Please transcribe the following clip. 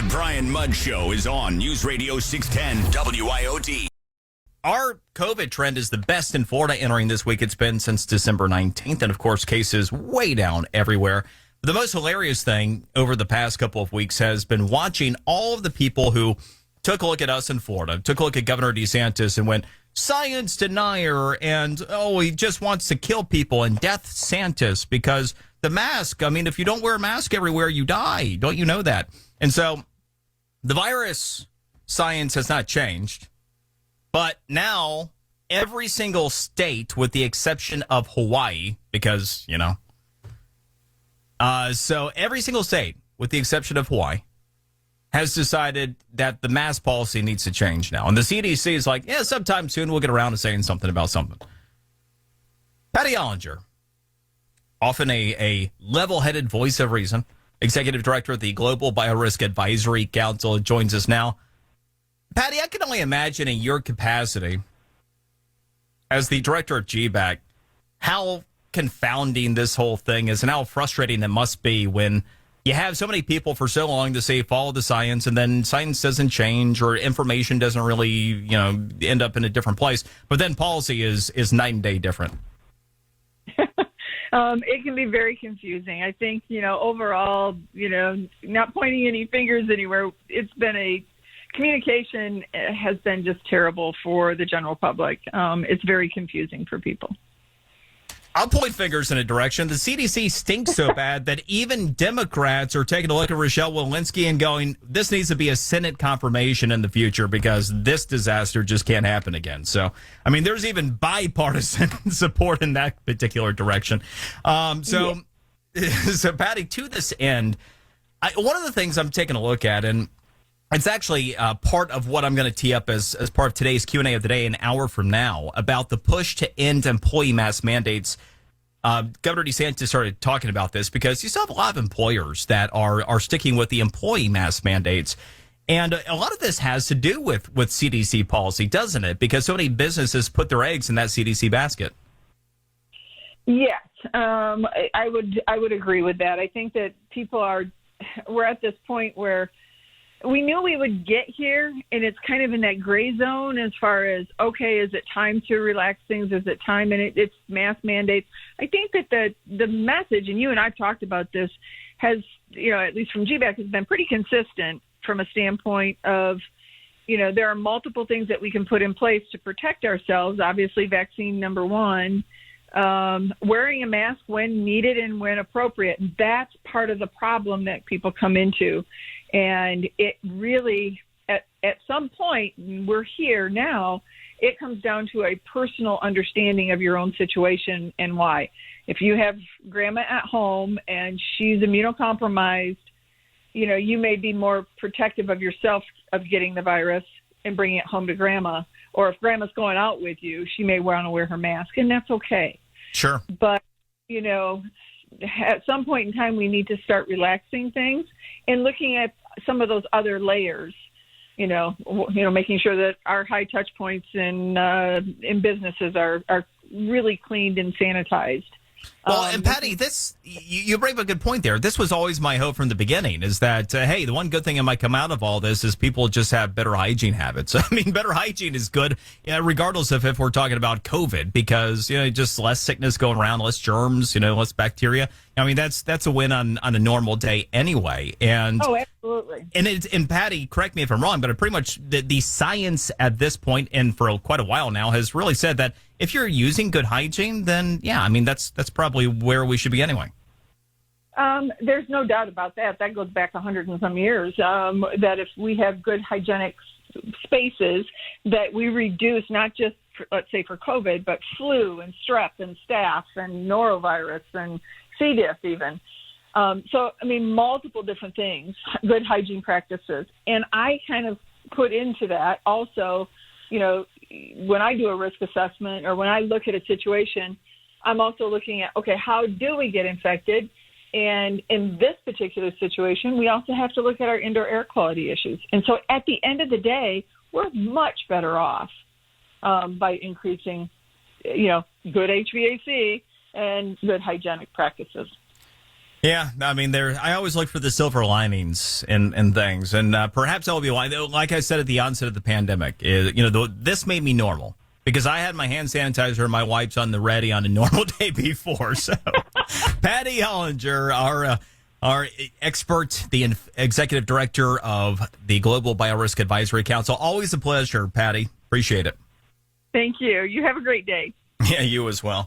The Brian Mudd Show is on News Radio 610 WiOD. Our COVID trend is the best in Florida entering this week. It's been since December 19th. And, of course, cases way down everywhere. The most hilarious thing over the past couple of weeks has been watching all of the people who took a look at us in Florida, took a look at Governor DeSantis and went, science denier, and, he just wants to kill people, and death Santis, because the mask, if you don't wear a mask everywhere, you die. Don't you know that? And so the virus science has not changed. But now every single state, with the exception of Hawaii, because, so every single state, with the exception of Hawaii, has decided that the mask policy needs to change now. And the CDC is like, sometime soon we'll get around to saying something about something. Patty Olinger, often a level-headed voice of reason, executive director of the Global Biorisk Advisory Council, joins us now. Patty, I can only imagine in your capacity as the director of GBAC how confounding this whole thing is and how frustrating it must be when you have so many people for so long to say follow the science, and then science doesn't change or information doesn't really, end up in a different place. But then policy is night and day different. It can be very confusing. I think, overall, not pointing any fingers anywhere, it's been communication has been just terrible for the general public. It's very confusing for people. I'll point fingers in a direction. The CDC stinks so bad that even Democrats are taking a look at Rochelle Walensky and going, this needs to be a Senate confirmation in the future because this disaster just can't happen again. So, there's even bipartisan support in that particular direction. So, Patty, to this end, one of the things I'm taking a look at, and it's actually part of what I'm going to tee up as part of today's Q&A of the day an hour from now about the push to end employee mask mandates. Governor DeSantis started talking about this because you still have a lot of employers that are sticking with the employee mask mandates. And a lot of this has to do with CDC policy, doesn't it? Because so many businesses put their eggs in that CDC basket. Yes, I would agree with that. I think that we're at this point where we knew we would get here, and it's kind of in that gray zone as far as, okay, is it time to relax things? Is it time? And it's mask mandates. I think that the message, and you and I've talked about this, has, at least from GBAC, has been pretty consistent from a standpoint of, there are multiple things that we can put in place to protect ourselves. Obviously, vaccine number one, wearing a mask when needed and when appropriate. That's part of the problem that people come into. And it really, at some point, we're here now, it comes down to a personal understanding of your own situation and why. If you have grandma at home and she's immunocompromised, you may be more protective of yourself of getting the virus and bringing it home to grandma. Or if grandma's going out with you, she may want to wear her mask, and that's okay. Sure. But, at some point in time, we need to start relaxing things and looking at some of those other layers, making sure that our high touch points in businesses are really cleaned and sanitized. Well, and Patty, you bring up a good point there. This was always my hope from the beginning, is that, hey, the one good thing that might come out of all this is people just have better hygiene habits. Better hygiene is good, regardless of if we're talking about COVID, because, just less sickness going around, less germs, less bacteria. That's a win on a normal day anyway. And oh, absolutely. And Patty, correct me if I'm wrong, but pretty much the science at this point, and for quite a while now, has really said that if you're using good hygiene, then that's probably where we should be anyway. There's no doubt about that. That goes back 100 and some years. That if we have good hygienic spaces, that we reduce not just, let's say, for COVID, but flu and strep and staph and norovirus and C. diff even. Multiple different things, good hygiene practices. And I kind of put into that also, when I do a risk assessment or when I look at a situation, I'm also looking at, okay, how do we get infected? And in this particular situation, we also have to look at our indoor air quality issues. And so at the end of the day, we're much better off by increasing, good HVAC and good hygienic practices. Yeah, I mean, I always look for the silver linings in things, and perhaps that will be why. Like I said at the onset of the pandemic, this made me normal because I had my hand sanitizer and my wipes on the ready on a normal day before. So, Patty Olinger, our expert, the executive director of the Global Biorisk Advisory Council. Always a pleasure, Patty. Appreciate it. Thank you. You have a great day. Yeah, you as well.